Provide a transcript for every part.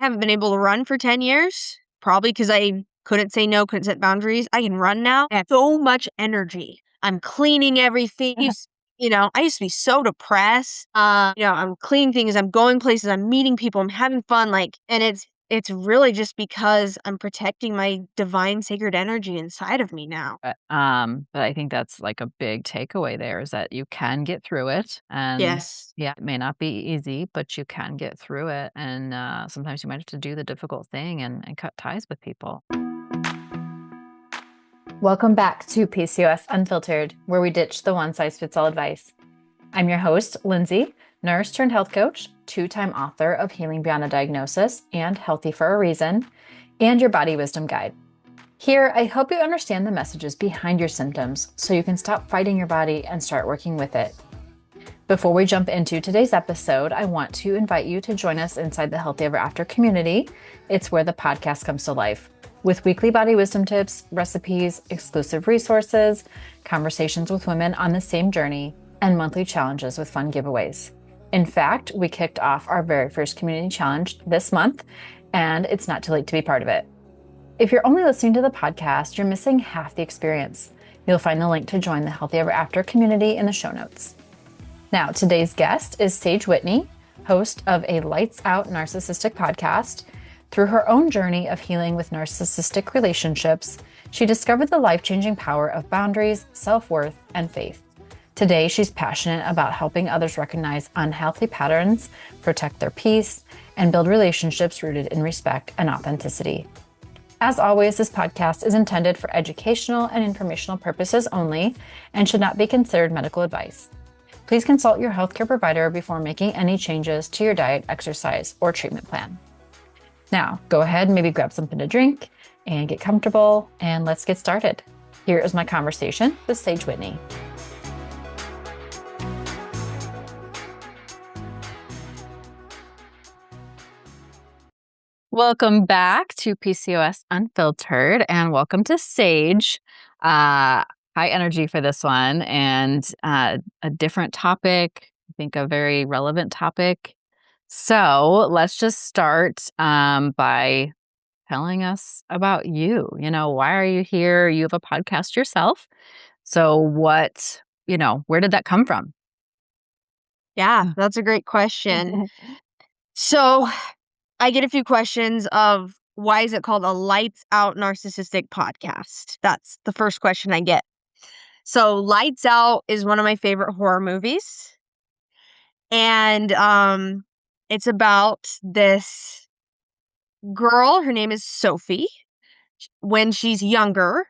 haven't been able to run for 10 years, probably because I couldn't say no, couldn't set boundaries. I can run now. I have so much energy. I'm cleaning everything. I used to be so depressed. I'm cleaning things. I'm going places. I'm meeting people. I'm having fun. And it's really just because I'm protecting my divine sacred energy inside of me now. But I think that's like a big takeaway there is that you can get through it. And Yes. yeah, it may not be easy, but you can get through it. And sometimes you might have to do the difficult thing and cut ties with people. Welcome back to PCOS Unfiltered, where we ditch the one-size-fits-all advice. I'm your host, Lindsay, nurse turned health coach, 2-time author of Healing Beyond a Diagnosis and Healthy for a Reason, and your body wisdom guide. Here, I help you understand the messages behind your symptoms so you can stop fighting your body and start working with it. Before we jump into today's episode, I want to invite you to join us inside the Healthy Ever After community. It's where the podcast comes to life, with weekly body wisdom tips, recipes, exclusive resources, conversations with women on the same journey, and monthly challenges with fun giveaways. In fact, we kicked off our very first community challenge this month, and it's not too late to be part of it. If you're only listening to the podcast, you're missing half the experience. You'll find the link to join the Healthy Ever After community in the show notes. Now, today's guest is Sage Whitney, host of a Lights Out Narcissistic podcast. Through her own journey of healing with narcissistic relationships, she discovered the life-changing power of boundaries, self-worth, and faith. Today, she's passionate about helping others recognize unhealthy patterns, protect their peace, and build relationships rooted in respect and authenticity. As always, this podcast is intended for educational and informational purposes only and should not be considered medical advice. Please consult your healthcare provider before making any changes to your diet, exercise, or treatment plan. Now, go ahead and maybe grab something to drink and get comfortable, and let's get started. Here is my conversation with Sage Whitney. Welcome back to PCOS Unfiltered, and welcome to Sage. High energy for this one, and a different topic. I think a very relevant topic. So let's just start by telling us about you. Why are you here? You have a podcast yourself. So where did that come from? Yeah, that's a great question. So I get a few questions of why is it called a Lights Out Narcissistic podcast? That's the first question I get. So Lights Out is one of my favorite horror movies. And it's about this girl. Her name is Sophie. When she's younger,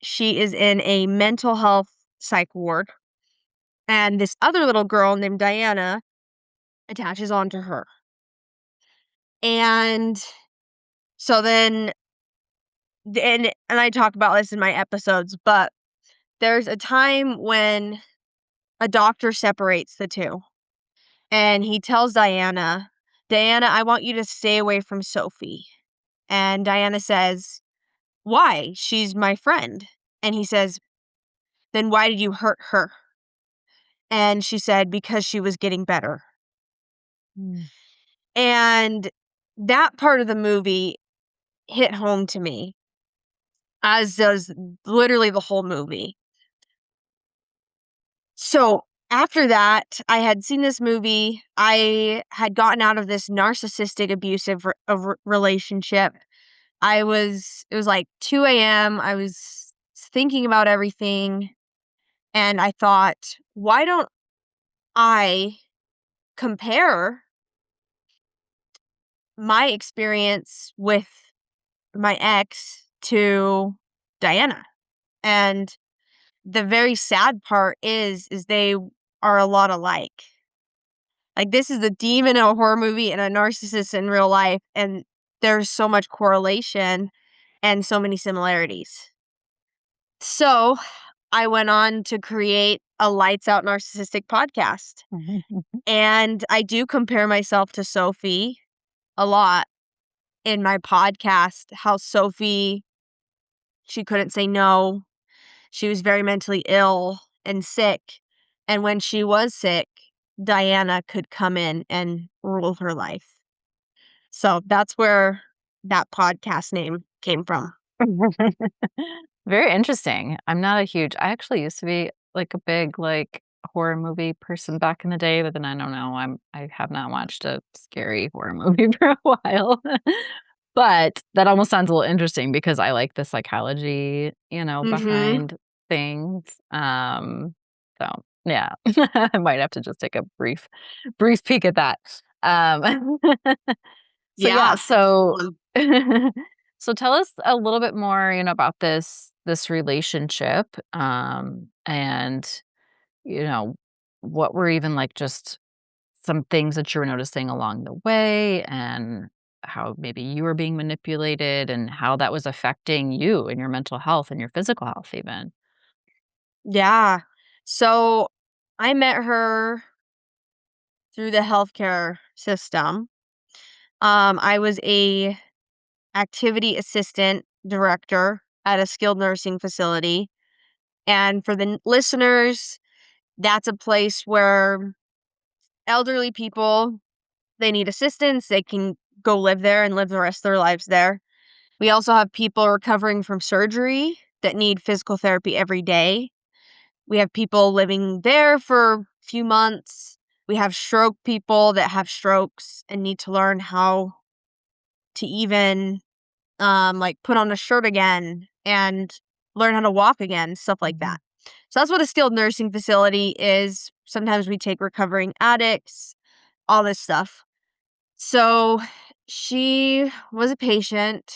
she is in a mental health psych ward. And this other little girl named Diana attaches onto her. And so then, and I talk about this in my episodes, but there's a time when a doctor separates the two. And he tells Diana, I want you to stay away from Sophie. And Diana says, why? She's my friend. And he says, then why did you hurt her? And she said, because she was getting better. And that part of the movie hit home to me, as does literally the whole movie. So after that, I had seen this movie. I had gotten out of this narcissistic, abusive relationship. It was like 2 a.m. I was thinking about everything. And I thought, why don't I compare my experience with my ex to Diana? And the very sad part is they are a lot alike. Like, this is a demon in a horror movie and a narcissist in real life, and there's so much correlation and so many similarities. So I went on to create a Lights Out Narcissistic podcast. And I do compare myself to Sophie a lot in my podcast, how Sophie, she couldn't say no. She was very mentally ill and sick. And when she was sick, Diana could come in and rule her life. So that's where that podcast name came from. Very interesting. I actually used to be like a big like horror movie person back in the day, but then I don't know. I have not watched a scary horror movie for a while. But that almost sounds a little interesting because I like the psychology, Mhm. behind things. So yeah, I might have to just take a brief peek at that. Um, so yeah, Yeah, it's fun. so tell us a little bit more, about this relationship, and you know, what were even like just some things that you were noticing along the way, and how maybe you were being manipulated, and how that was affecting you and your mental health and your physical health, even. Yeah. So I met her through the healthcare system. I was a activity assistant director at a skilled nursing facility. And for the listeners, that's a place where elderly people, they need assistance. They can go live there and live the rest of their lives there. We also have people recovering from surgery that need physical therapy every day. We have people living there for a few months. We have stroke people that have strokes and need to learn how to even like put on a shirt again and learn how to walk again, stuff like Mhm. that. So that's what a skilled nursing facility is. Sometimes we take recovering addicts, all this stuff. So she was a patient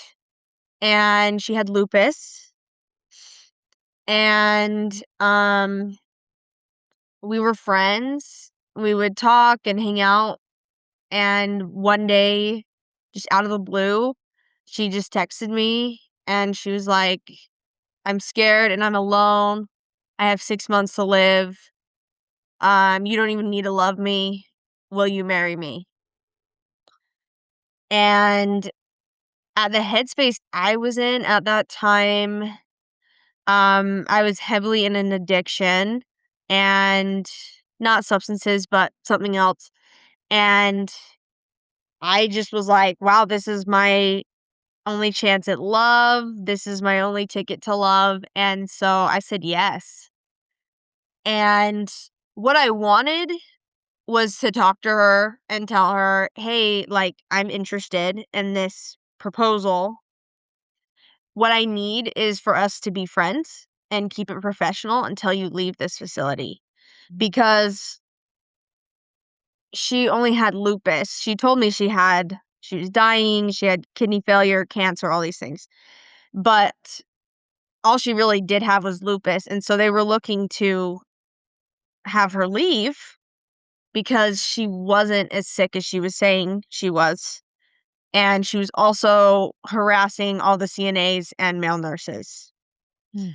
and she had lupus, and we were friends. We would talk and hang out, and one day, just out of the blue, she just texted me and she was like, "I'm scared and I'm alone. I have 6 months to live. You don't even need to love me. Will you marry me?" And at the headspace I was in at that time, I was heavily in an addiction, and not substances, but something else. And I just was like, wow, this is my only chance at love. This is my only ticket to love. And so I said yes. And what I wanted was to talk to her and tell her, hey, like, I'm interested in this proposal. What I need is for us to be friends and keep it professional until you leave this facility, because she only had lupus. She told me she was dying, she had kidney failure, cancer, all these things. But all she really did have was lupus, and so they were looking to have her leave because she wasn't as sick as she was saying she was, and she was also harassing all the CNAs and male nurses. Mm.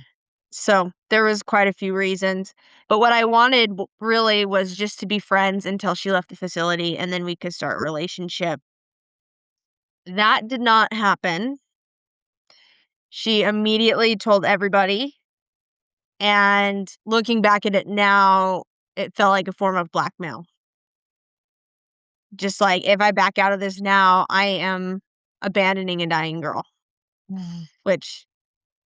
So, there was quite a few reasons, but what I wanted really was just to be friends until she left the facility, and then we could start a relationship. That did not happen. She immediately told everybody, and looking back at it now, it felt like a form of blackmail. Just like, if I back out of this now, I am abandoning a dying girl, Mm. which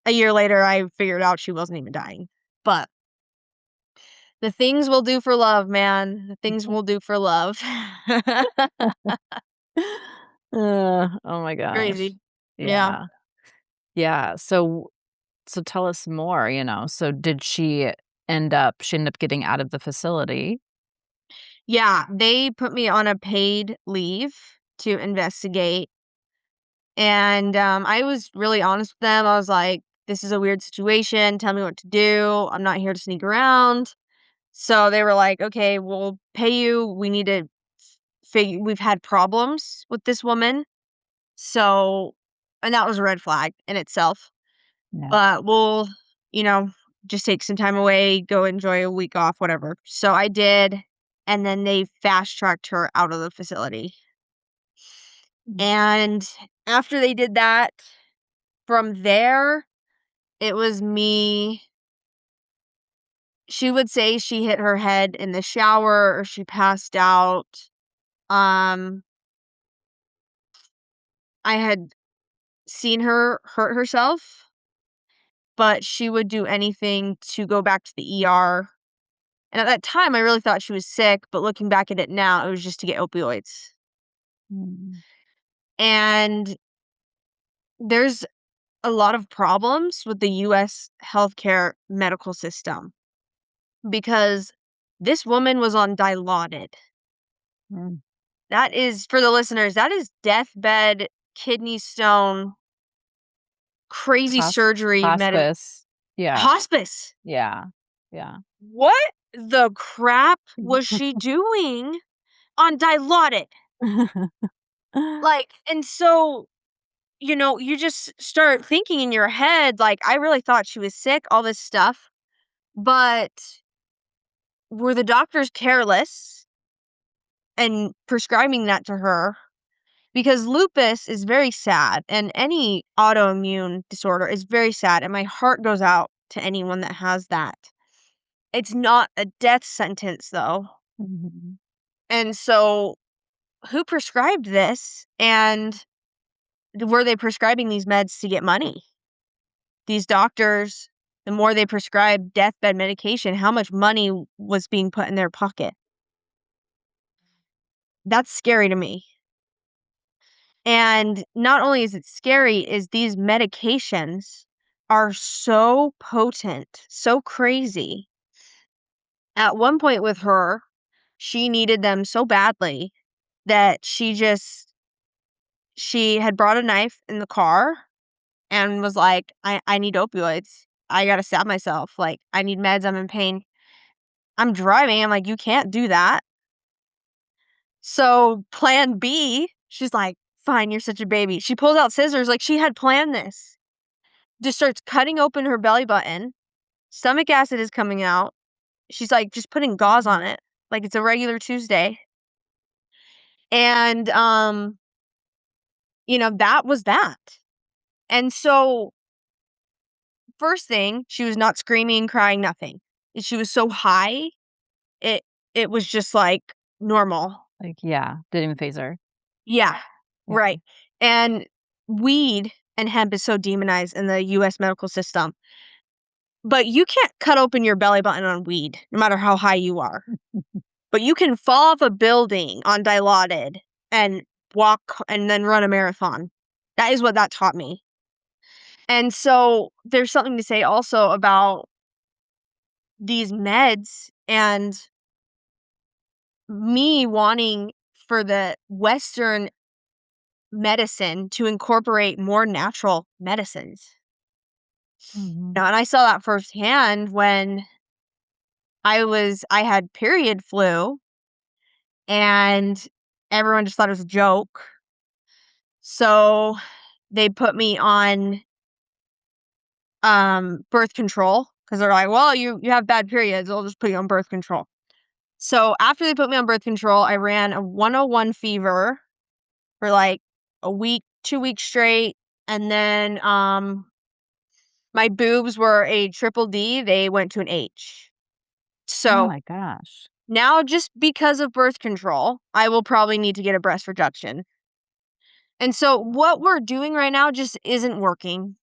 a year later, I figured out she wasn't even dying. But the things we'll do for love, man. The things we'll do for love. Oh my gosh. Crazy. Yeah. Yeah. Yeah. So tell us more, So she ended up getting out of the facility? Yeah, they put me on a paid leave to investigate, and, I was really honest with them. I was like, "This is a weird situation. Tell me what to do. I'm not here to sneak around." So they were like, "Okay, we'll pay you. We need to figure we've had problems with this woman." So, and that was a red flag in itself. Yeah. But we'll, you know, just take some time away, go enjoy a week off, whatever. So I did, and then they fast tracked her out of the facility. Mm. And after they did that, from there, it was me. She would say she hit her head in the shower or she passed out. Um, I had seen her hurt herself, but she would do anything to go back to the ER. And at that time, I really thought she was sick, but looking back at it now, it was just to get opioids. Mm. And there's a lot of problems with the US healthcare medical system because this woman was on Dilaudid. Mm. That is, for the listeners, that is deathbed, kidney stone, crazy surgery, Hospice. Yeah. hospice. Yeah. Yeah. What the crap was she doing on Dilaudid? Like, and so, you just start thinking in your head, like, I really thought she was sick, all this stuff, but were the doctors careless and prescribing that to her? Because lupus is very sad, and any autoimmune disorder is very sad, and my heart goes out to anyone that has that. It's not a death sentence, though. Mhm. And so, who prescribed this, and were they prescribing these meds to get money? These doctors, the more they prescribed deathbed medication, how much money was being put in their pocket? That's scary to me. And not only is it scary, is these medications are so potent, so crazy. At one point with her, she needed them so badly that she had brought a knife in the car and was like, I need opioids. I gotta stab myself. Like, I need meds. I'm in pain. I'm driving. I'm like, you can't do that. So, plan B, she's like, fine, you're such a baby. She pulls out scissors like she had planned this. Just starts cutting open her belly button. Stomach acid is coming out. She's like just putting gauze on it like it's a regular Tuesday. And that was that. And so first thing, she was not screaming, crying, nothing. She was so high, it it was just like normal. Like, yeah, didn't even phase her. Yeah. Yeah. Right. And weed and hemp is so demonized in the US medical system. But you can't cut open your belly button on weed, no matter how high you are. But you can fall off a building on Dilaudid and walk and then run a marathon. That is what that taught me. And so there's something to say also about these meds and me wanting for the Western medicine to incorporate more natural medicines. Mhm. Now, and I saw that firsthand when I had period flu and everyone just thought it was a joke. So they put me on birth control because they're like, well, you have bad periods, I'll just put you on birth control. So after they put me on birth control, I ran a 101 fever for like a week, 2 weeks straight. And then my boobs were a triple D, they went to an H. Oh So my gosh. now, just because of birth control, I will probably need to get a breast reduction. And so what we're doing right now just isn't working,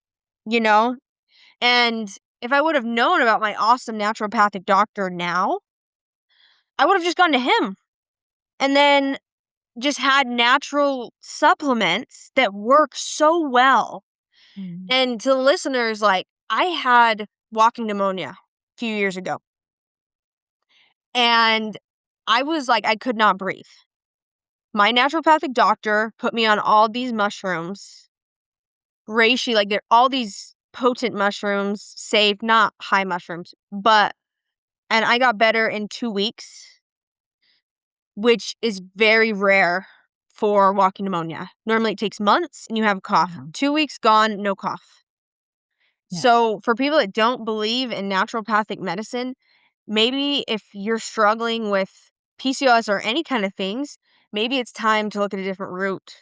you know? And if I would have known about my awesome naturopathic doctor now, I would have just gone to him and then just had natural supplements that work so well. Mhm. And to the listeners, like, I had walking pneumonia a few years ago, and I was like, I could not breathe. My naturopathic doctor put me on all these mushrooms, reishi, like they're all these potent mushrooms, safe, not high mushrooms, and I got better in 2 weeks, which is very rare for walking pneumonia. Normally it takes months and you have a cough. Yeah. 2 weeks gone, no cough. Yeah. So for people that don't believe in naturopathic medicine, maybe if you're struggling with PCOS or any kind of things, maybe it's time to look at a different route.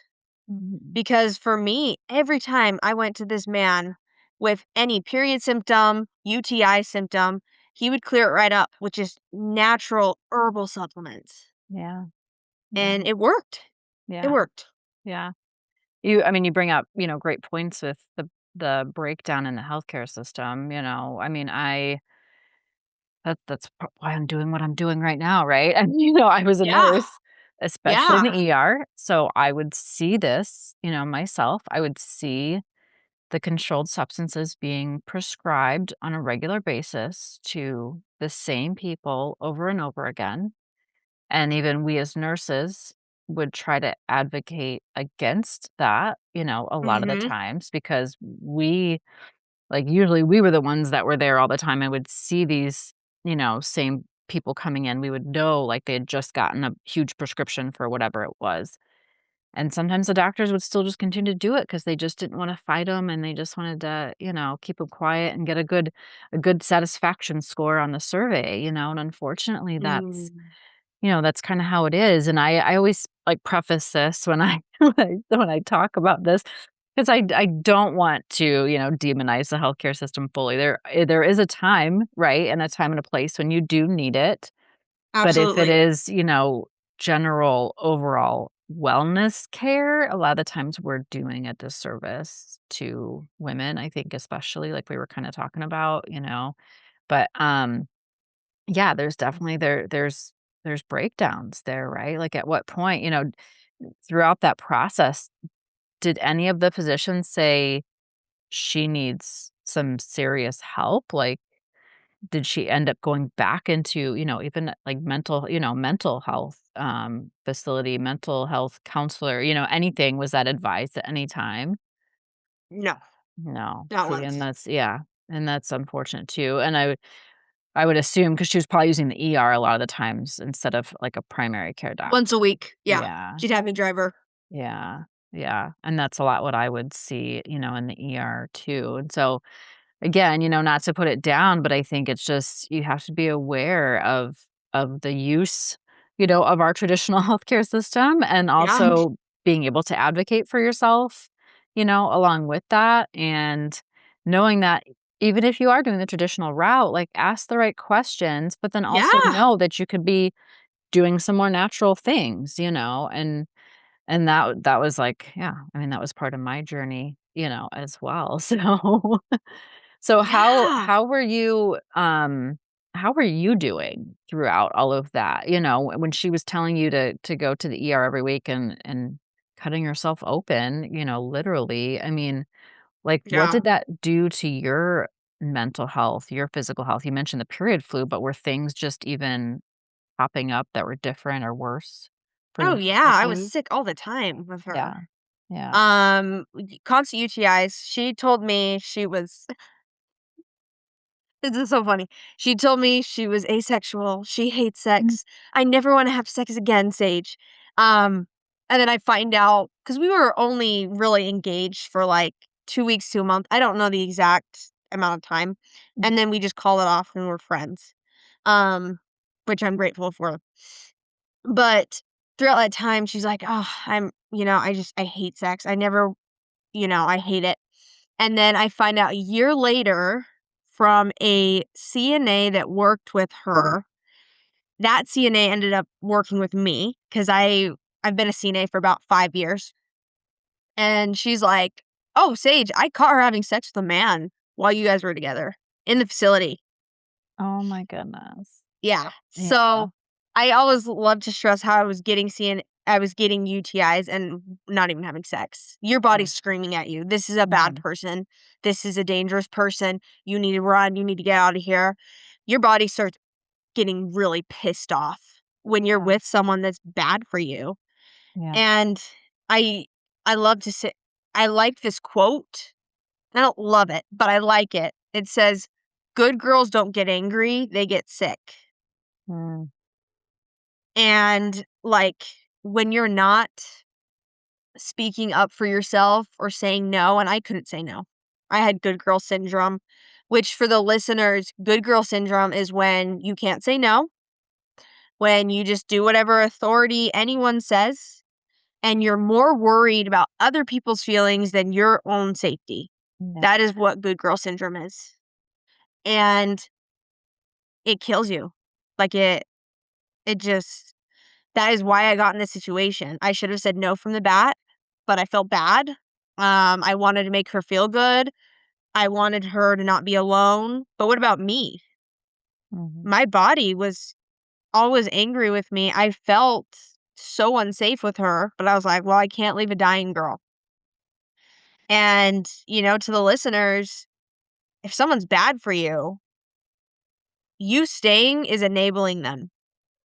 Mhm. Because for me, every time I went to this man with any period symptom, UTI symptom, he would clear it right up with just natural herbal supplements. Yeah. Yeah. And it worked. It Yeah. worked. Yeah. you bring up, great points with the breakdown in the healthcare system, I mean, that's why I'm doing what I'm doing right now, right? And, I was a Yeah. nurse, especially in Yeah. the ER, so I would see this, myself. I would see the controlled substances being prescribed on a regular basis to the same people over and over again. And even we as nurses would try to advocate against that, a lot of the Mhm. times because usually we were the ones that were there all the time and would see these, same people coming in. We would know like they had just gotten a huge prescription for whatever it was. And sometimes the doctors would still just continue to do it because they just didn't want to fight them and they just wanted to, keep them quiet and get a good satisfaction score on the survey, and unfortunately Mm. that's kinda how it is, and I always, like, preface this when I when I talk about this, 'cause I don't want to, demonize the healthcare system fully. There is a time, right, and a time and a place when you do need it, but if it Absolutely. is, general overall wellness care, a lot of the times we're doing a disservice to women, I think especially, like we were kinda talking about, but, yeah, there's definitely there's breakdowns there, right? Like, at what point, throughout that process, did any of the physicians say she needs some serious help? Like, did she end up going back into, even, like, mental health, facility, mental health counselor, anything? Was that advised at any time? No, No. not See, and once. that's unfortunate too, and I would assume because she was probably using the ER a lot of the times instead of, like, a primary care doc. Once a week, yeah. Yeah, She'd have me drive her. yeah, yeah, and that's a lot what I would see, in the ER too, and so, again, not to put it down, but I think it's just you have to be aware of the use, of our traditional healthcare system and Yeah. also being able to advocate for yourself, along with that, and knowing that even if you are doing the traditional route, like, ask the right questions, but then also Yeah. know that you could be doing some more natural things, and that was like yeah, I mean, that was part of my journey, as well, so so Yeah. how were you doing throughout all of that? When she was telling you to go to the ER every week and cutting yourself open, literally, I mean, like, what Yeah. did that do to your mental health, your physical health? You mentioned the period flu, but were things just even popping up that were different or worse for Oh, you yeah, I was physically? sick all the time with her. Yeah. Yeah. Constant UTIs. She told me she was this is so funny. She told me she was asexual, she hates Mm, sex. I never wanna have sex again, Sage. Um, and then I find out because we were only really engaged for, like, 2 weeks to a month. I don't know the exact amount of time, mm, and then we just call it off and we're friends, um, which I'm grateful for. But throughout that time, she's like, "Oh, I hate sex. I never I hate it." And then I find out a year later from a CNA that worked with her. That CNA ended up working with me because I've been a CNA for about 5 years. And she's like, "Oh, Sage, I caught her having sex with a man while you guys were together in the facility." oh my goodness. Yeah. Yeah. So, I always love to stress how I was getting UTIs and not even having sex. Your Yeah. body's screaming at you, "This is a bad Mhm. person. This is a dangerous person. You need to run. You need to get out of here." Your body starts getting really pissed off when you're Yeah. with someone that's bad for you. Yeah. And I I love to say I like this quote. I don't love it, but I like it. It says, "Good girls don't get angry, they get sick." Mm. And, like, when you're not speaking up for yourself or saying no, and I couldn't say no. I had good girl syndrome, which for the listeners, good girl syndrome is when you can't say no, when you just do whatever authority anyone says, and you're more worried about other people's feelings than your own safety. Yeah. That is what good girl syndrome is. And it kills you. Like it just that is why I got in this situation. I should have said no from the bat. but I felt bad. I wanted to make her feel good. I wanted her to not be alone. But what about me? Mhm. My body was always angry with me. I felt so unsafe with her, but I was like, well, I can't leave a dying girl. And, to the listeners, if someone's bad for you staying is enabling them.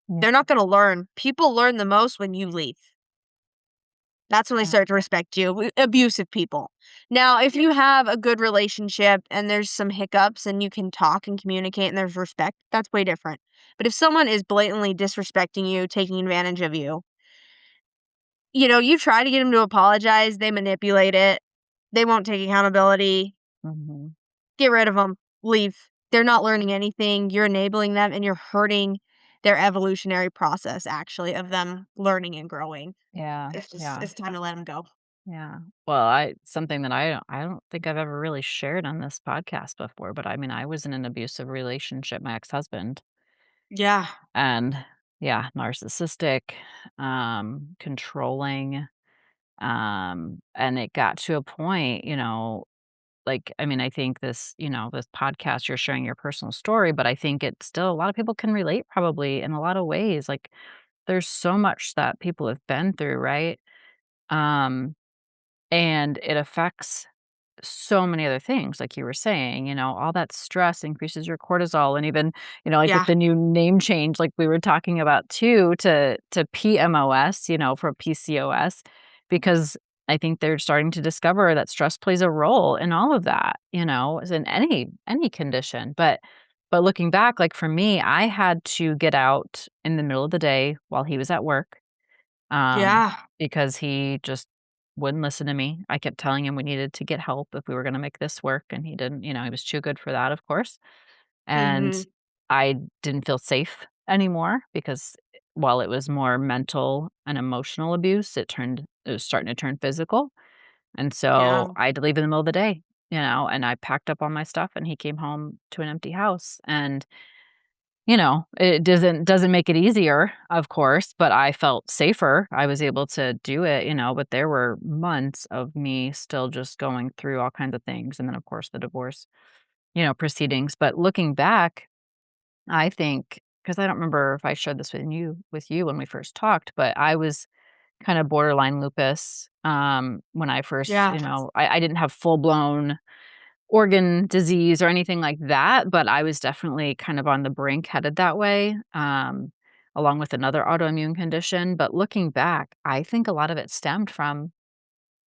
Yeah. They're not going to learn. People learn the most when you leave. That's when they Yeah. start to respect you. Abusive people. Now, if you have a good relationship and there's some hiccups and you can talk and communicate and there's respect, that's way different. But if someone is blatantly disrespecting you, taking advantage of you, you try to get them to apologize, they manipulate it. They won't take accountability. Mhm. Get rid of them. Leave. They're not learning anything. You're enabling them and you're hurting their evolutionary process actually of them learning and growing. Yeah. Yeah. It's time to let them go. Yeah. Well, I something that I don't think I've ever really shared on this podcast before, but I mean, I was in an abusive relationship, my ex-husband, Yeah. and yeah, narcissistic, controlling, and it got to a point, like, I mean, I think this podcast, you're sharing your personal story, but I think it's still a lot of people can relate probably in a lot of ways. Like, there's so much that people have been through, right? Um, and it affects so many other things, like you were saying, all that stress increases your cortisol, and even, like with Yeah. the new name change, like we were talking about too, to PMOS, for PCOS, because I think they're starting to discover that stress plays a role in all of that, as in any condition. But looking back, like for me, I had to get out in the middle of the day while he was at work, um, Yeah. because he just wouldn't listen to me. I kept telling him we needed to get help if we were gonna make this work, and he didn't, he was too good for that, of course. And Mhm. I didn't feel safe anymore because while it was more mental and emotional abuse, it was starting to turn physical. And Yeah. so I had to leave in the middle of the day, and I packed up all my stuff and he came home to an empty house. And it doesn't make it easier, of course, but I felt safer. I was able to do it, but there were months of me still just going through all kinds of things, and then, of course, the divorce, proceedings. But looking back, I think, because I don't remember if I shared this with you when we first talked, but I was kinda borderline lupus, when I first, Yeah. I didn't have full-blown organ disease or anything like that, but I was definitely kind of on the brink headed that way, along with another autoimmune condition. But looking back, I think a lot of it stemmed from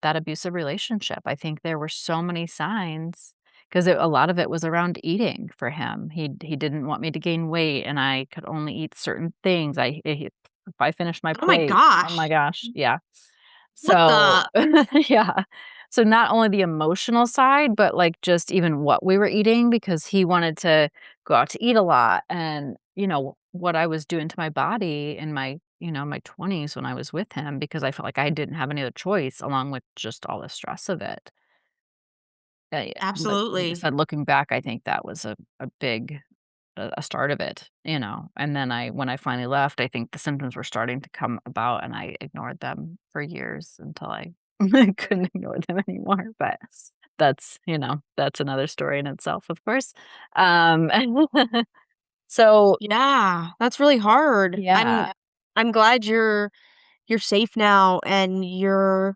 that abusive relationship. I think there were so many signs because a lot of it was around eating for him. He didn't want me to gain weight, and I could only eat certain things. If I finished my Oh my plate, oh my gosh. gosh, yeah. What So, the yeah. So not only the emotional side, but, like, just even what we were eating because he wanted to go out to eat a lot and, what I was doing to my body in my 20s when I was with him because I felt like I didn't have any other choice along with just all the stress of it. Yeah, but like I Absolutely. said, looking back, I think that was a big a start of it, and then when I finally left, I think the symptoms were starting to come about, and I ignored them for years until I I couldn't ignore them anymore, but that's another story in itself, of course. Um, so Yeah, that's really hard. yeah. I'm glad you're safe now and you're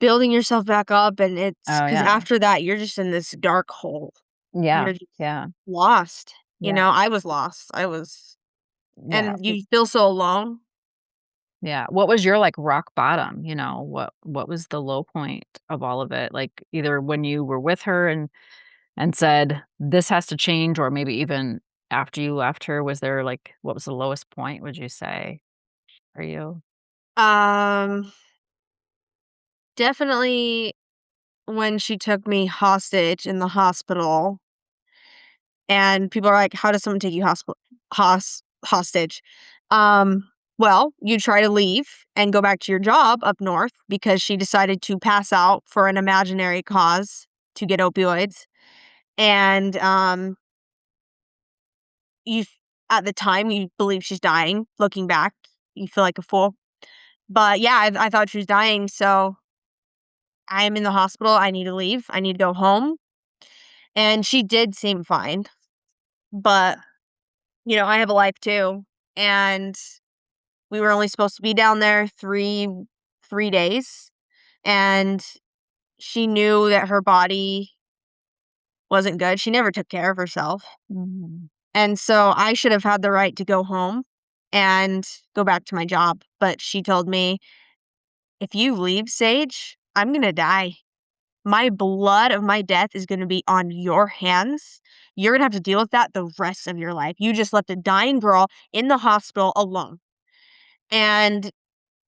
building yourself back up, and it's Oh, because yeah. after that, you're just in this dark hole. Yeah. You're just Yeah. lost. Yeah. I was lost. Yeah. And you feel so alone. Yeah. What was your, like, rock bottom, what was the low point of all of it? Like, either when you were with her and said, "This has to change," or maybe even after you left her, was there, like what was the lowest point, would you say, for you? Um, Definitely when she took me hostage in the hospital, and people are like, "How does someone take you hostage?" Um, well, you try to leave and go back to your job up north because she decided to pass out for an imaginary cause to get opioids, and, you f at the time, you believe she's dying. Looking back, you feel like a fool. But, yeah, I thought she was dying, so I'm in the hospital. I need to leave. I need to go home. And she did seem fine. But, I have a life too. And we were only supposed to be down there three days. And she knew that her body wasn't good. She never took care of herself. Mhm. And so I should have had the right to go home and go back to my job. But she told me, if you leave, Sage, I'm going to die. My blood of my death is going to be on your hands. You're going to have to deal with that the rest of your life. You just left a dying girl in the hospital alone. And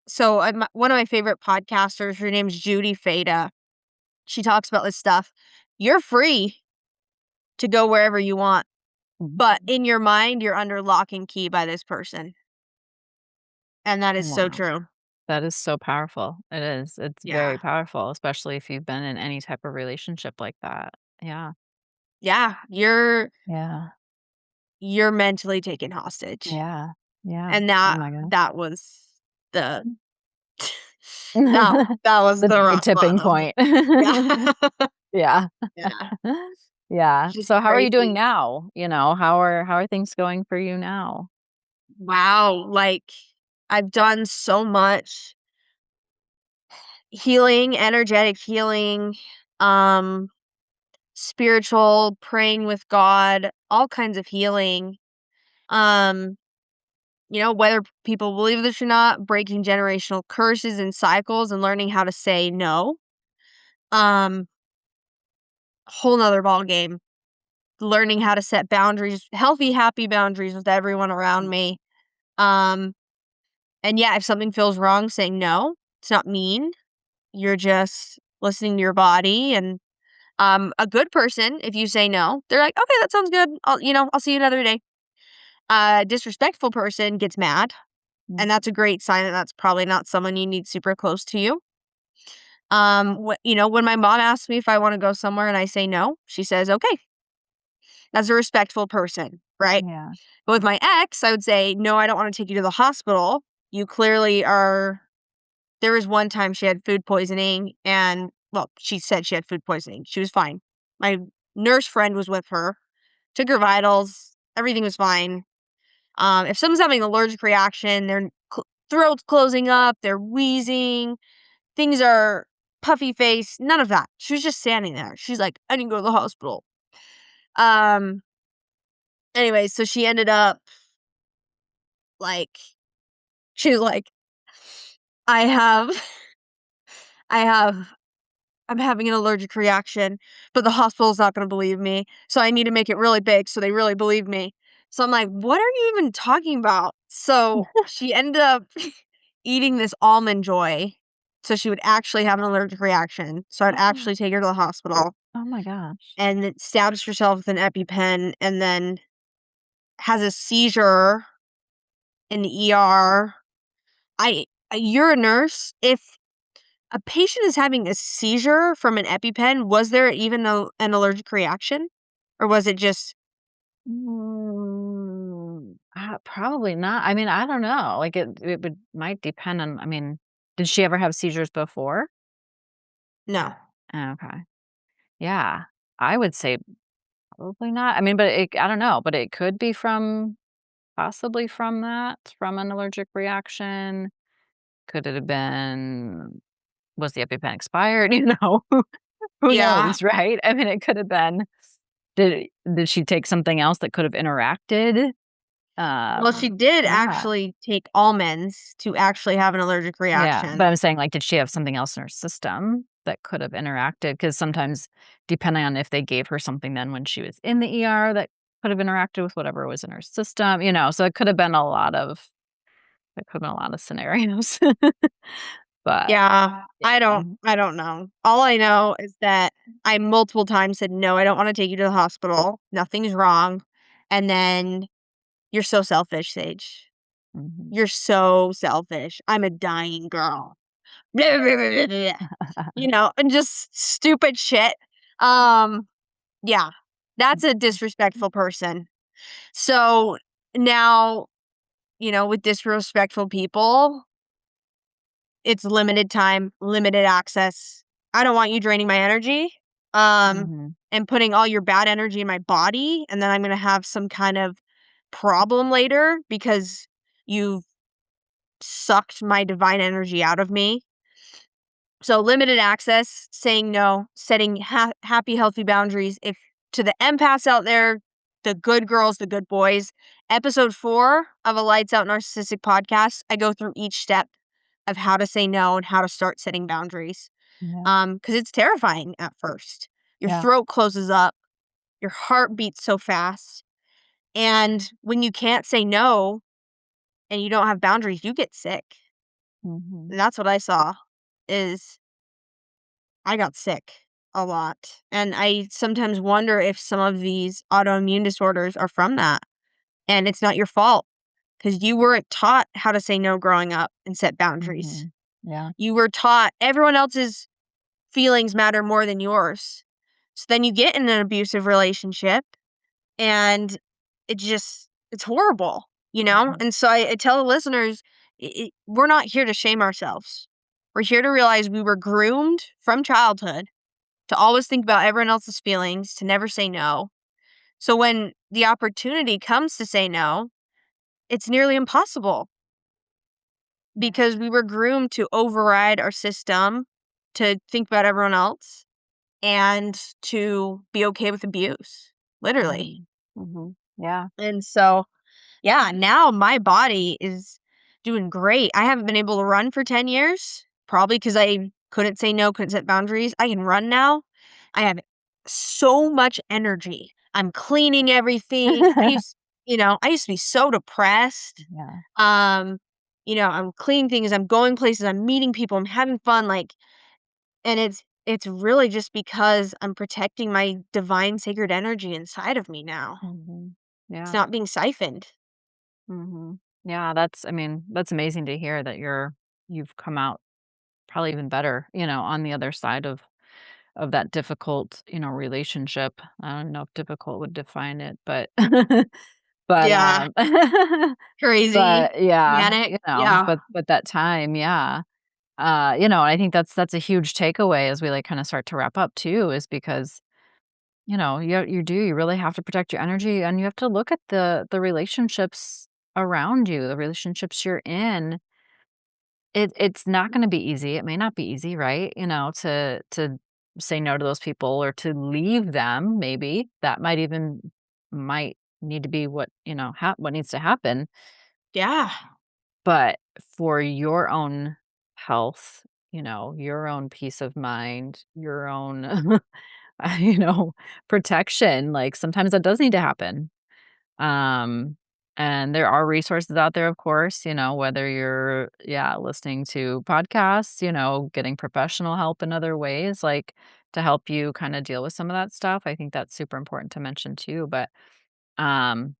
so one of my favorite podcasters, her name's Judy Fada. She talks about this stuff. You're free to go wherever you want, but in your mind, you're under lock and key by this person. And that is so Wow. true. That is so powerful. It is. It's Yeah. very powerful, especially if you've been in any type of relationship like that. Yeah. Yeah. Yeah. You're mentally taken hostage. Yeah. Yeah. And Oh that my god. that was the that was the The rock tipping bottom. point. Yeah. Yeah. Yeah. Yeah. It's just So how are you doing crazy. now? How are things going for you now? Wow. Like, I've done so much healing, energetic healing, um, spiritual, praying with God, all kinds of healing. Um, whether people believe this or not, breaking generational curses and cycles and learning how to say no. Um, Whole nother ball game. Learning how to set boundaries, healthy, happy boundaries with everyone around me. Um, and yeah, if something feels wrong, saying no. It's not mean. You're just listening to your body. And a good person, if you say no, they're like, okay, that sounds good. I'll see you another day. A disrespectful person gets mad, Mm, and that's a great sign that that's probably not someone you need super close to you. When my mom asks me if I want to go somewhere and I say no, she says, okay, that's a respectful person, right? yeah. But with my ex, I would say, no, I don't want to take you to the hospital. You clearly are. There was one time she had food poisoning, and well, she said she had food poisoning. She was fine. My nurse friend was with her, took her vitals, everything was fine. If someone's having an allergic reaction, their throat's closing up, they're wheezing, things are puffy face, none of that. She was just standing there. She's like, I need to go to the hospital. Um, anyway, so she ended up like, she was like, I have, I have I'm having an allergic reaction, but the hospital's not gonna believe me, so I need to make it really big so they really believe me. So I'm like, "What are you even talking about?" So she ended up eating this Almond Joy, so she would actually have an allergic reaction, so I'd Oh, actually take her to the hospital, oh my gosh. and then stabs herself with an EpiPen, and then has a seizure in the ER. You're a nurse. If a patient is having a seizure from an EpiPen, was there even an allergic reaction? Or was it just Probably not. I mean, I don't know. Like it would might depend on, did she ever have seizures before? no. Okay. Yeah. I would say probably not. But I don't know, but it could be from possibly from that, from an allergic reaction. Could it have been was the EpiPen expired, Who Yeah. knows, right? It could have been did she take something else that could have interacted? Well, she did Yeah. actually take almonds to actually have an allergic Yeah, but reaction. I'm saying, like, did she have something else in her system that could have interacted? Because sometimes, depending on if they gave her something then when she was in the ER that could have interacted with whatever was in her system, so it could have been a lot of scenarios. But Yeah, yeah. I don't know. All I know is that I multiple times said, "No, I don't wanna take you to the hospital. Nothing's wrong." And then, "You're so selfish, Sage. Mhm. You're so selfish. I'm a dying girl." Blah, blah, blah, blah, blah. And just stupid shit. Um, yeah, that's a disrespectful person. So now, with disrespectful people, it's limited time, limited access. I don't want you draining my energy, um, Mhm. and putting all your bad energy in my body, and then I'm gonna have some kind of problem later because you've sucked my divine energy out of me. So limited access, saying no, setting happy, healthy boundaries. If to the empaths out there, the good girls, the good boys, episode 4 of a Lights Out Narcissistic podcast, I go through each step of how to say no and how to start setting boundaries. Yeah. Because it's terrifying at first. Your Yeah. throat closes up, your heart beats so fast, and when you can't say no and you don't have boundaries, you get sick. Mhm. And that's what I saw is I got sick a lot, and I sometimes wonder if some of these autoimmune disorders are from that, and it's not your fault because you weren't taught how to say no growing up and set boundaries. Mhm. Yeah. You were taught everyone else's feelings matter more than yours. So then you get in an abusive relationship, and it's horrible, you know? Mhm. And so I tell the listeners, we're not here to shame ourselves. We're here to realize we were groomed from childhood to always think about everyone else's feelings, to never say no. So when the opportunity comes to say no, it's nearly impossible Yeah. because we were groomed to override our system, to think about everyone else, and to be okay with abuse, literally. Mhm. Mhm. Yeah. And so, yeah, now my body is doing great. I haven't been able to run for 10 years, probably because I couldn't say no, couldn't set boundaries. I can run now. I have so much energy. I'm cleaning everything. I used to be so depressed. Yeah. Um, I'm cleaning things, I'm going places, I'm meeting people, I'm having fun, like, and it's really just because I'm protecting my divine sacred energy inside of me now. Mhm. It's Yeah. not being siphoned. Mhm. Yeah, I mean, that's amazing to hear that you've come out probably even better, on the other side of that difficult, relationship. I don't know if difficult would define it, but but Yeah, crazy, but yeah, manic, yeah, but that time, yeah. I think that's a huge takeaway as we like kind of start to wrap up too, is because you really have to protect your energy, and you have to look at the relationships around you, the relationships you're in. It's not gonna be easy. It may not be easy, right? To say no to those people or to leave them, maybe. That might need to be what needs to happen. yeah, But for your own health, your own peace of mind, your own, you know, protection, like, sometimes that does need to happen. Um, and there are resources out there, of course, whether you're, yeah, listening to podcasts, getting professional help in other ways, like, to help you kinda deal with some of that stuff. I think that's super important to mention too, um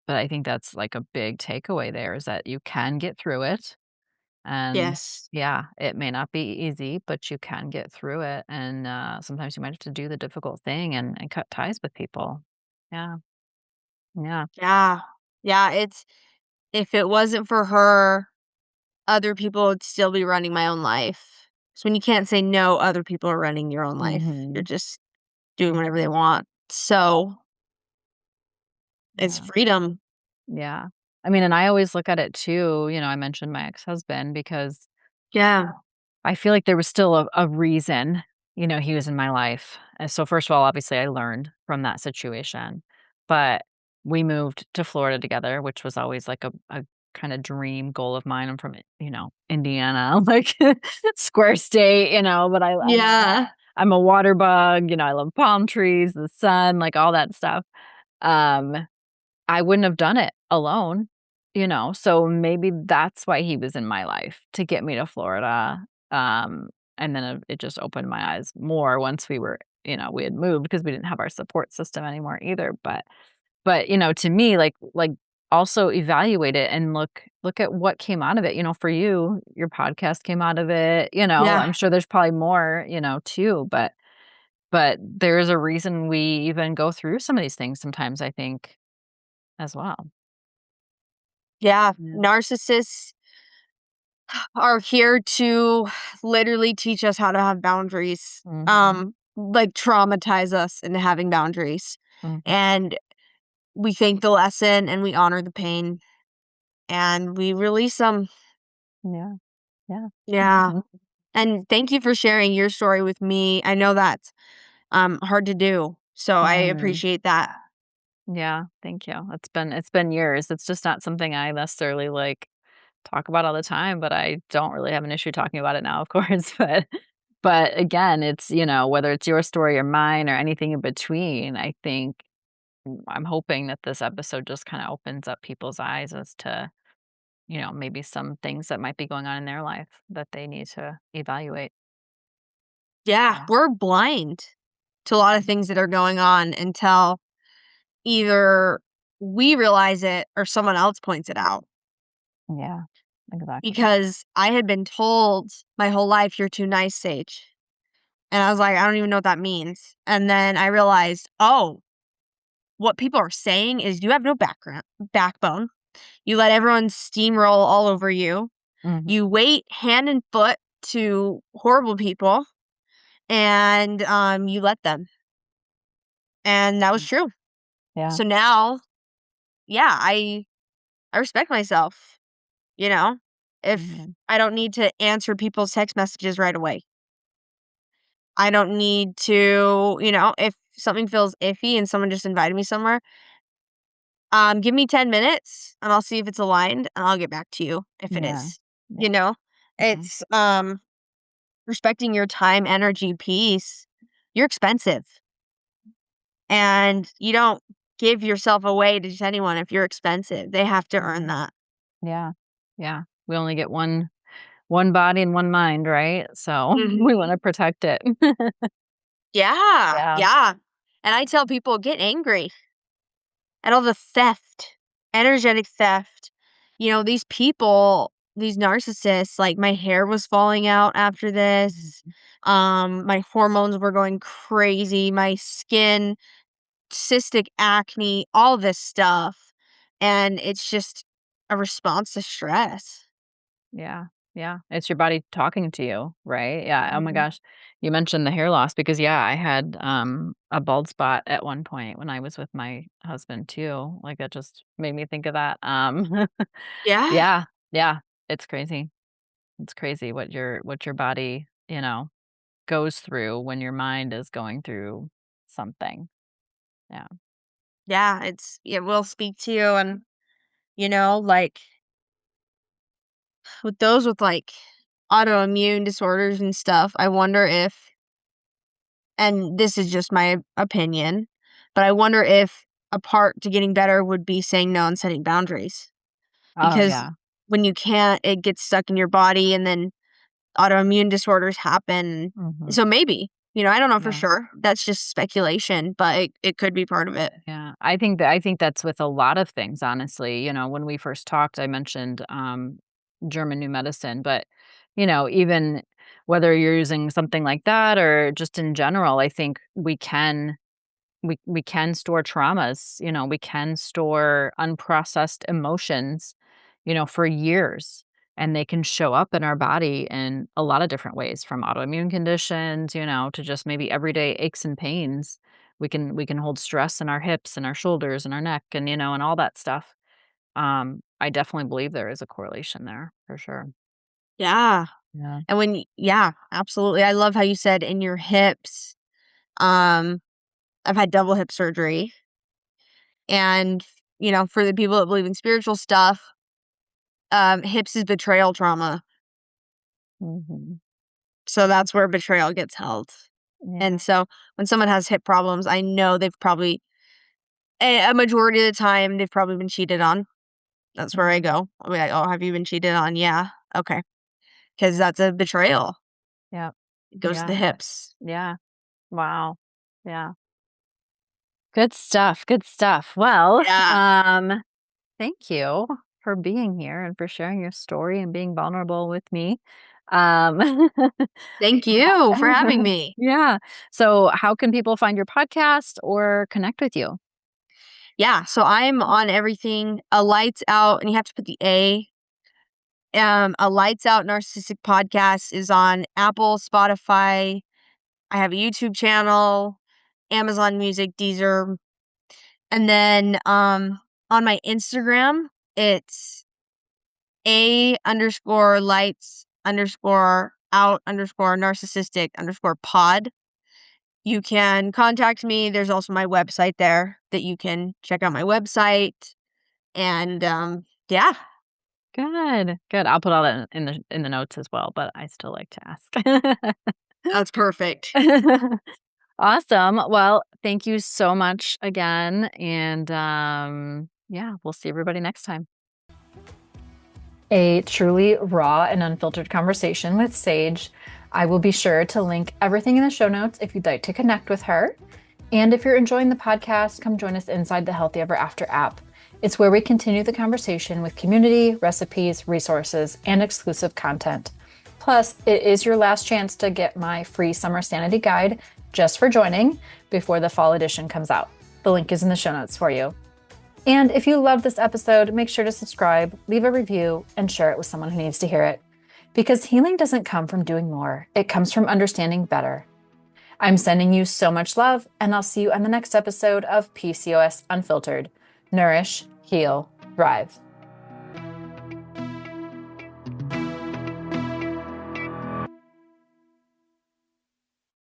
but I think that's, like, a big takeaway there is that you can get through it, and yes, yeah, it may not be easy, but you can get through it, and, sometimes you might have to do the difficult thing and cut ties with people. Yeah, yeah. yeah, yeah, if it wasn't for her, other people would still be running my own life. So when you can't say no, other people are running your own life. You're Mhm. just doing whatever they want. So, it's Yeah, freedom. yeah. I mean, and I always look at it too, I mentioned my ex-husband because Yeah, I feel like there was still a reason, he was in my life. And so first of all, obviously I learned from that situation. But we moved to Florida together, which was always like a kind of dream goal of mine. I'm from, Indiana, like square state, but yeah, I'm a water bug, I love palm trees, the sun, like all that stuff. Um I wouldn't have done it alone, so maybe that's why he was in my life, to get me to Florida, and then it just opened my eyes more once we had moved because we didn't have our support system anymore either, but, to me, like, also evaluate it and look at what came out of it, for you, your podcast came out of it, yeah, I'm sure there's probably more, too, but there's a reason we even go through some of these things sometimes, I think, as well. yeah. Yeah. Narcissists are here to literally teach us how to have boundaries, Mhm. like traumatize us into having boundaries. Mhm. And we think the lesson and we honor the pain and we release them. Yeah. Yeah. Yeah. Mhm. And thank you for sharing your story with me. I know that's hard to do. So I Mhm. appreciate that. Yeah, thank you. It's been years. It's just not something I necessarily, like, talk about all the time, but I don't really have an issue talking about it now, of course, but again, it's, whether it's your story or mine or anything in between, I think I'm hoping that this episode just kinda opens up people's eyes as to, maybe some things that might be going on in their life that they need to evaluate. Yeah, Yeah. we're blind to a lot of things that are going on until either we realize it or someone else points it out. Yeah, exactly. Because I had been told my whole life, "You're too nice, Sage." And I was like, "I don't even know what that means." And then I realized, oh, what people are saying is you have no backbone. You let everyone steamroll all over you. Mhm. You wait hand and foot to horrible people, and you let them. And that was Mm. true. Yeah. So now, yeah, I respect myself, you know? If Mhm. I don't need to answer people's text messages right away. I don't need to, if something feels iffy and someone just invited me somewhere, give me 10 minutes and I'll see if it's aligned and I'll get back to you if it Yeah. is. Yeah. You know? Mhm. It's respecting your time, energy, peace. You're expensive. And you don't give yourself away to just anyone if you're expensive. They have to earn Mhm. that. Yeah. Yeah. We only get one body and one mind, right? So we Mhm. wanna protect it. Yeah. Yeah. Yeah. And I tell people get angry at all the theft, energetic theft. These people, these narcissists, like my hair was falling out after this. Mhm. My hormones were going crazy, my skin, cystic acne, all this stuff. And it's just a response to stress. Yeah. Yeah. It's your body talking to you, right? Yeah. Oh my Mhm. gosh. You mentioned the hair loss because yeah, I had a bald spot at one point when I was with my husband too. Like that just made me think of that. Yeah. Yeah. Yeah. It's crazy. It's crazy what your body, goes through when your mind is going through something. Yeah. Yeah. It will speak to you. And, like with those with like autoimmune disorders and stuff, I wonder if, and this is just my opinion, but I wonder if a part to getting better would be saying no and setting boundaries. Oh, Because yeah. when you can't, it gets stuck in your body and then autoimmune disorders happen. Mhm. So maybe, I don't know for Yeah. sure. That's just speculation, but it could be part of it. Yeah. I think that's with a lot of things, honestly. When we first talked, I mentioned German new medicine, but even whether you're using something like that or just in general, I think we can store traumas, we can store unprocessed emotions, for years. And they can show up in our body in a lot of different ways, from autoimmune conditions, to just maybe everyday aches and pains. We can hold stress in our hips and our shoulders and our neck and and all that stuff. I definitely believe there is a correlation there for sure. Yeah. Yeah. And yeah, absolutely. I love how you said in your hips. Um, I've had double hip surgery. And, for the people that believe in spiritual stuff, hips is betrayal trauma. Hmm. So that's where betrayal gets held. Yeah. And so when someone has hip problems, I know they've probably, a majority of the time, they've probably been cheated on. That's where I Mhm. go. I'll be like, oh, have you been cheated on? Yeah. Okay. Because that's a betrayal. Yeah. It goes to Yeah. the hips. Yeah. Wow. Yeah. Good stuff. Good stuff. Well, Yeah. thank you for being here and for sharing your story and being vulnerable with me. Um, Thank you for having me. yeah. So, how can people find your podcast or connect with you? Yeah. So I'm on everything. A lights out, and you have to put the A. A Lights Out Narcissistic podcast is on Apple, Spotify. I have a YouTube channel, Amazon Music, Deezer. And then on my Instagram, it's A_lights_out_narcissistic_pod. You can contact me. There's also my website there that you can check out my website. And yeah. Good. I'll put all that in the notes as well, but I still like to ask. That's perfect. Awesome. Well, thank you so much again. And yeah, we'll see everybody next time. A truly raw and unfiltered conversation with Sage. I will be sure to link everything in the show notes if you'd like to connect with her. And if you're enjoying the podcast, come join us inside the Healthy Ever After app. It's where we continue the conversation with community, recipes, resources, and exclusive content. Plus, it is your last chance to get my free summer sanity guide just for joining before the fall edition comes out. The link is in the show notes for you. And if you love this episode, make sure to subscribe, leave a review, and share it with someone who needs to hear it. Because healing doesn't come from doing more. It comes from understanding better. I'm sending you so much love, and I'll see you on the next episode of PCOS Unfiltered. Nourish, heal, thrive.